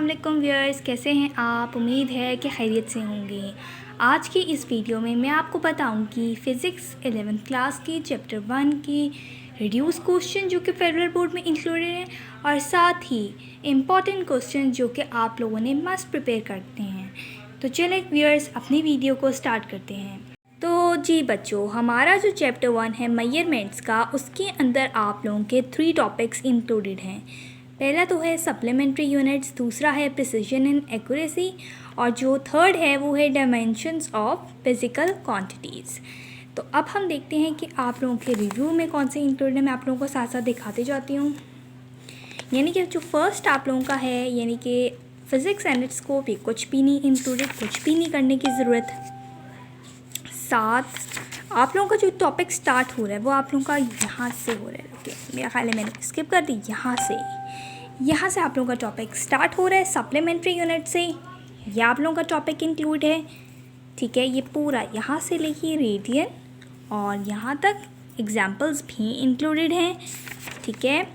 वालेकुम व्यूअर्स, कैसे हैं आप। उम्मीद है कि खैरियत से होंगे। आज की इस वीडियो में मैं आपको बताऊंगी फ़िज़िक्स 11th क्लास के चैप्टर 1 के रिड्यूस क्वेश्चन जो कि फेडरल बोर्ड में इंक्लूडेड हैं और साथ ही इम्पॉर्टेंट क्वेश्चन जो कि आप लोगों ने मस्ट प्रिपेयर करते हैं। तो चलें व्यूअर्स, अपनी वीडियो को स्टार्ट करते हैं। तो जी बच्चों, हमारा जो चैप्टर 1 है मेजरमेंट्स का, उसके अंदर आप लोगों के 3 टॉपिक्स इंक्लूडेड हैं। पहला तो है सप्लीमेंट्री यूनिट्स, दूसरा है प्रिसिजन एंड एक्यूरेसी और जो थर्ड है वो है डायमेंशंस ऑफ फिज़िकल क्वांटिटीज़। तो अब हम देखते हैं कि आप लोगों के रिव्यू में कौन से इंक्लूडेड है। मैं आप लोगों को साथ साथ दिखाते जाती हूँ। यानी कि जो फर्स्ट आप लोगों का है, यानी कि फ़िज़िक्स एंड इट्स स्कोप, ये कुछ भी नहीं इंक्लूडेड, कुछ भी नहीं करने की ज़रूरत। साथ आप लोगों का जो टॉपिक स्टार्ट हो रहा है वो आप लोगों का यहाँ से हो रहा है। ओके, मेरा ख्याल है मैंने स्किप कर दी। यहाँ से आप लोगों का टॉपिक स्टार्ट हो रहा है सप्लीमेंट्री यूनिट से। ये आप लोगों का टॉपिक इंक्लूड है, ठीक है। ये पूरा यहाँ से लेके रेडियन और यहाँ तक एग्जाम्पल्स भी इंक्लूडेड हैं, ठीक है।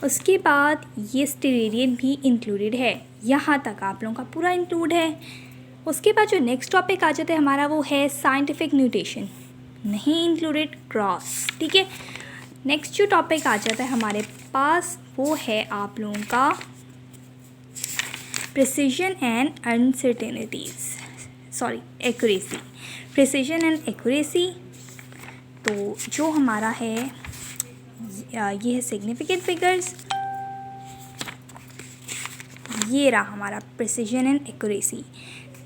उसके बाद ये स्टेरेडियन भी इंक्लूडेड है, यहाँ तक आप लोगों का पूरा इंक्लूड है। उसके बाद जो नेक्स्ट टॉपिक आ जाता है हमारा वो है साइंटिफिक न्यूटेशन, नहीं इंक्लूडेड क्रॉस, ठीक है। नेक्स्ट जो टॉपिक आ जाता है हमारे पास वो है आप लोगों का precision and uncertainties, sorry accuracy, precision and accuracy. तो जो हमारा है ये है सिग्निफिकेंट फिगर्स, ये रहा हमारा प्रिसिजन एंड एक्यूरेसी।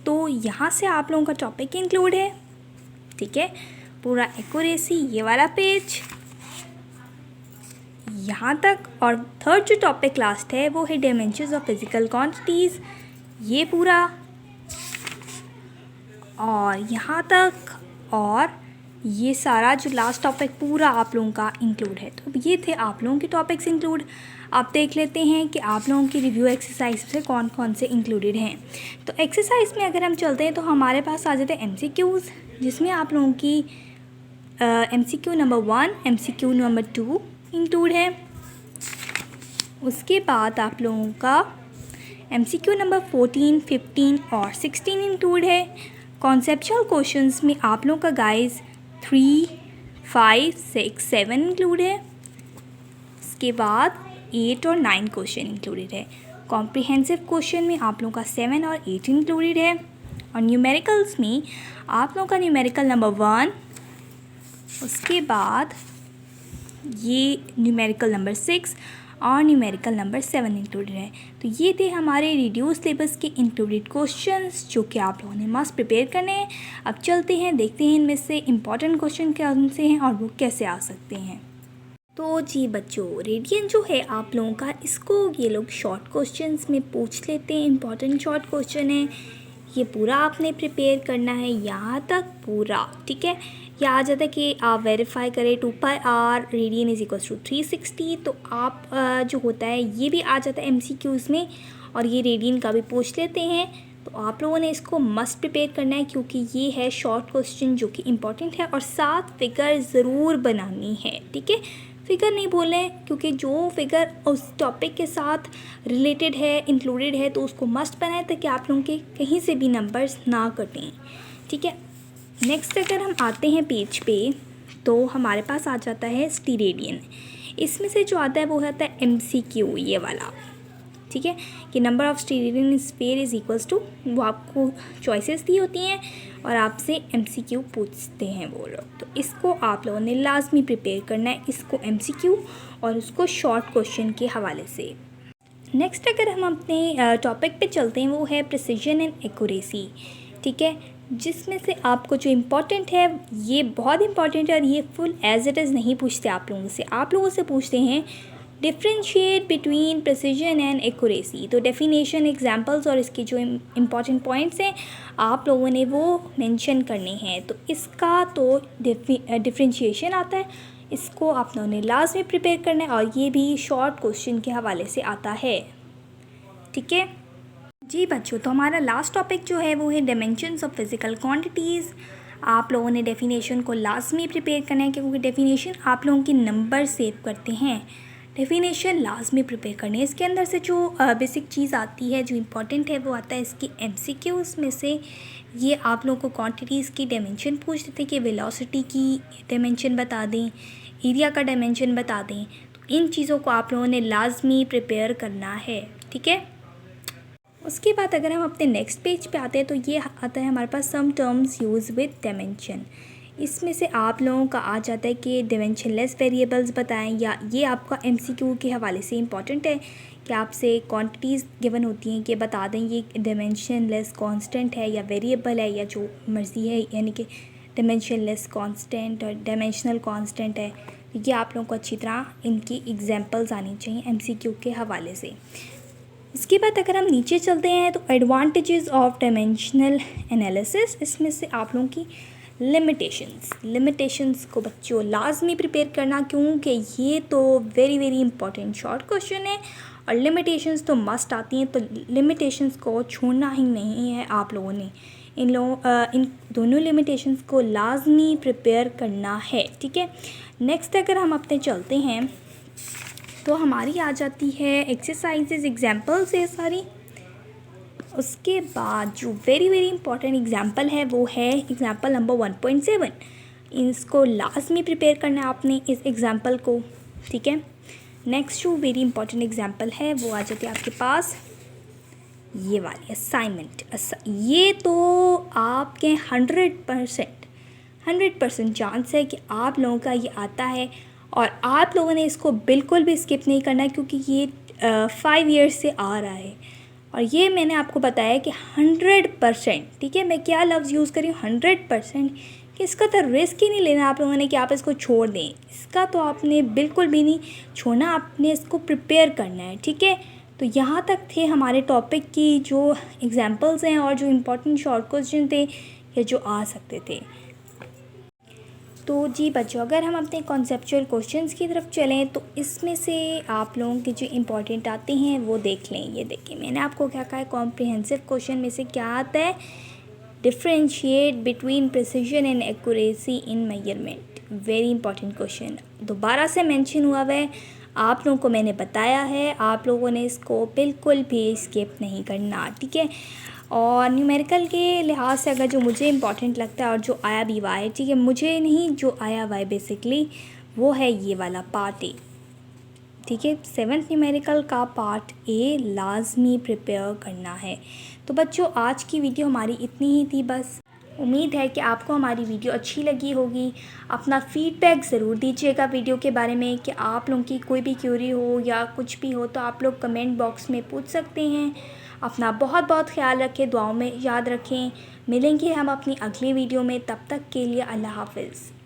तो यहाँ से आप लोगों का टॉपिक इंक्लूड है, ठीक है। पूरा एक्यूरेसी ये वाला पेज यहाँ तक। और थर्ड जो टॉपिक लास्ट है वो है डायमेंशंस ऑफ फिज़िकल क्वांटिटीज़, ये पूरा और यहाँ तक। और ये सारा जो लास्ट टॉपिक पूरा आप लोगों का इंक्लूड है। तो ये थे आप लोगों के टॉपिक्स इंक्लूड। आप देख लेते हैं कि आप लोगों की रिव्यू एक्सरसाइज से कौन कौन से इंक्लूडेड हैं। तो एक्सरसाइज में अगर हम चलते हैं तो हमारे पास आ जाते हैं MCQs, जिसमें आप लोगों की MCQ number 1, MCQ number 2 include है। उसके बाद आप लोगों का MCQ नंबर 14, 15 और 16 इंक्लूड है। कॉन्सेप्चुअल क्वेश्चंस में आप लोगों का गाइस 3, 5, 6, 7 इंक्लूड है। उसके बाद 8 और 9 क्वेश्चन इंक्लूडेड है। कॉम्प्रिहेंसिव क्वेश्चन में आप लोगों का 7 और 8 इंक्लूडेड है। और न्यूमेरिकल्स में आप लोगों का न्यूमेरिकल नंबर 1, उसके बाद ये न्यूमेरिकल नंबर 6 और न्यूमेरिकल नंबर 7 इंक्लूडेड है। तो ये थे हमारे रिड्यूस सिलेबस के इंक्लूडेड क्वेश्चंस जो कि आप लोगों ने मस्ट प्रिपेयर करने हैं। अब चलते हैं, देखते हैं इनमें से इम्पॉर्टेंट क्वेश्चन कौन से हैं और वो कैसे आ सकते हैं। तो जी बच्चों, रेडियन जो है आप लोगों का, इसको ये लोग शॉर्ट क्वेश्चंस में पूछ लेते हैं। इंपॉर्टेंट शॉर्ट क्वेश्चन है, ये पूरा आपने प्रिपेयर करना है यहाँ तक पूरा, ठीक है। यह आ जाता है कि आप वेरीफाई करें 2πr radian is equals to 360। तो आप जो होता है ये भी आ जाता है MCQs में, और ये रेडियन का भी पूछ लेते हैं। तो आप लोगों ने इसको मस्ट प्रिपेयर करना है क्योंकि ये है शॉर्ट क्वेश्चन जो कि इम्पॉर्टेंट है। और साथ फिगर ज़रूर बनानी है, ठीक है। फिगर नहीं बोलें क्योंकि जो फिगर उस टॉपिक के साथ रिलेटेड है, इंक्लूडेड है, तो उसको मस्ट बनाएं ताकि आप लोगों के कहीं से भी नंबर्स ना कटें, ठीक है। नेक्स्ट अगर हम आते हैं पेज पे तो हमारे पास आ जाता है स्टीरेडियन। इसमें से जो आता है वो आता है MCQ ये वाला, ठीक है, कि number of steradian in sphere is equals to, वो आपको चॉइसेस दी होती हैं और आपसे MCQ पूछते हैं वो लोग। तो इसको आप लोगों ने लाजमी प्रिपेयर करना है, इसको MCQ और उसको शॉर्ट क्वेश्चन के हवाले से। नेक्स्ट अगर हम अपने टॉपिक पे चलते हैं वो है प्रिसिजन एंड एक्यूरेसी, ठीक है, जिसमें से आपको जो इम्पोर्टेंट है ये बहुत इंपॉर्टेंट है और ये फुल एज इट इज़ नहीं पूछते आप लोगों से। आप लोगों से पूछते हैं differentiate between precision and accuracy. तो डेफिनेशन, एग्जांपल्स और इसके जो इम्पॉर्टेंट पॉइंट्स हैं आप लोगों ने वो मेंशन करने हैं। तो इसका तो डिफ्रेंशिएशन आता है, इसको आप लोगों ने लास्ट में प्रिपेयर करना है और ये भी शॉर्ट क्वेश्चन के हवाले से आता है, ठीक है जी बच्चों। तो हमारा लास्ट टॉपिक जो है वो है डायमेंशंस ऑफ फिज़िकल क्वांटिटीज़। आप लोगों ने डेफिनेशन को लाजमी प्रिपेयर करना है क्योंकि डेफिनेशन आप लोगों की नंबर सेव करते हैं। डेफिनेशन लाजमी प्रिपेयर करनी है। इसके अंदर से जो बेसिक चीज़ आती है, जो इम्पोर्टेंट है, वो आता है इसकी MCQs में से। ये आप लोगों को क्वांटिटीज़ की डायमेंशन पूछ देते हैं कि वेलोसिटी की डायमेंशन बता दें, एरिया का डायमेंशन बता दें। तो इन चीज़ों को आप लोगों ने लाजमी प्रिपेयर करना है, ठीक है। उसके बाद अगर हम अपने नेक्स्ट पेज पे आते हैं तो ये आता है हमारे पास some terms use with dimension. इसमें से आप लोगों का आ जाता है कि डायमेंशनलेस वेरिएबल्स बताएं, या ये आपका MCQ के हवाले से इंपॉर्टेंट है कि आपसे क्वांटिटीज़ गिवन होती हैं कि बता दें ये डायमेंशनलेस कांस्टेंट है या वेरिएबल है या जो मर्ज़ी है, यानी कि डायमेंशनलेस कांस्टेंट और डायमेंशनल कांस्टेंट है। ये आप लोगों को अच्छी तरह इनकी एग्जांपल्स आनी चाहिए MCQ के हवाले से। इसके बाद अगर हम नीचे चलते हैं तो एडवांटेजेस ऑफ डायमेंशनल एनालिसिस, इसमें से आप लोगों की लिमिटेशंस को बच्चों लाजमी प्रिपेयर करना, क्योंकि ये तो very very important short question है और लिमिटेशंस तो मस्ट आती हैं, तो लिमिटेशंस को छोड़ना ही नहीं है आप लोगों ने। इन दोनों लिमिटेशंस को लाजमी प्रिपेयर करना है, ठीक है। नेक्स्ट अगर हम अपने चलते हैं तो हमारी आ जाती है एक्सरसाइजेज, एग्जाम्पल्स है सारी। उसके बाद जो वेरी वेरी इंपॉर्टेंट एग्जाम्पल है वो है एग्जाम्पल नंबर 1.7। इसको लाजमी प्रिपेयर करना है आपने इस एग्जाम्पल को, ठीक है। नेक्स्ट जो वेरी इंपॉर्टेंट एग्जाम्पल है वो आ जाती है आपके पास ये वाली असाइनमेंट। ये तो आपके 100% चांस है कि आप लोगों का ये आता है और आप लोगों ने इसको बिल्कुल भी स्किप नहीं करना है, क्योंकि ये 5 ईयर्स से आ रहा है। और ये मैंने आपको बताया कि 100%, ठीक है, मैं क्या लफ्ज़ यूज़ करी हूँ, 100%, कि इसका तो रिस्क ही नहीं लेना आप लोगों ने कि आप इसको छोड़ दें। इसका तो आपने बिल्कुल भी नहीं छोड़ना, आपने इसको प्रिपेयर करना है, ठीक है। तो यहाँ तक थे हमारे टॉपिक की जो एग्जांपल्स हैं और जो इम्पोर्टेंट शॉर्ट क्वेश्चन थे या जो आ सकते थे। तो जी बच्चों, अगर हम अपने कॉन्सेप्चुअल क्वेश्चंस की तरफ चलें तो इसमें से आप लोगों के जो इम्पोर्टेंट आते हैं वो देख लें। ये देखिए मैंने आपको क्या कहा है, कॉम्प्रिहेंसिव क्वेश्चन में से क्या आता है, differentiate between precision and accuracy in measurement. Very important question दोबारा से मेंशन हुआ है, आप लोगों को मैंने बताया है, आप लोगों ने इसको बिल्कुल भी स्किप नहीं करना, ठीक है। और न्यूमेरिकल के लिहाज से अगर जो मुझे इम्पॉर्टेंट लगता है और जो आया भी हुआ है, ठीक है, मुझे नहीं जो आया हुआ है बेसिकली वो है ये वाला पार्ट ए, ठीक है। 7th न्यूमेरिकल का पार्ट ए लाजमी प्रिपेयर करना है। तो बच्चों आज की वीडियो हमारी इतनी ही थी बस। उम्मीद है कि आपको हमारी वीडियो अच्छी लगी होगी। अपना फीडबैक ज़रूर दीजिएगा वीडियो के बारे में कि आप लोगों की कोई भी क्यूरी हो या कुछ भी हो तो आप लोग कमेंट बॉक्स में पूछ सकते हैं। अपना बहुत बहुत ख्याल रखें, दुआओं में याद रखें। मिलेंगे हम अपनी अगली वीडियो में, तब तक के लिए अल्लाह हाफ़िज़।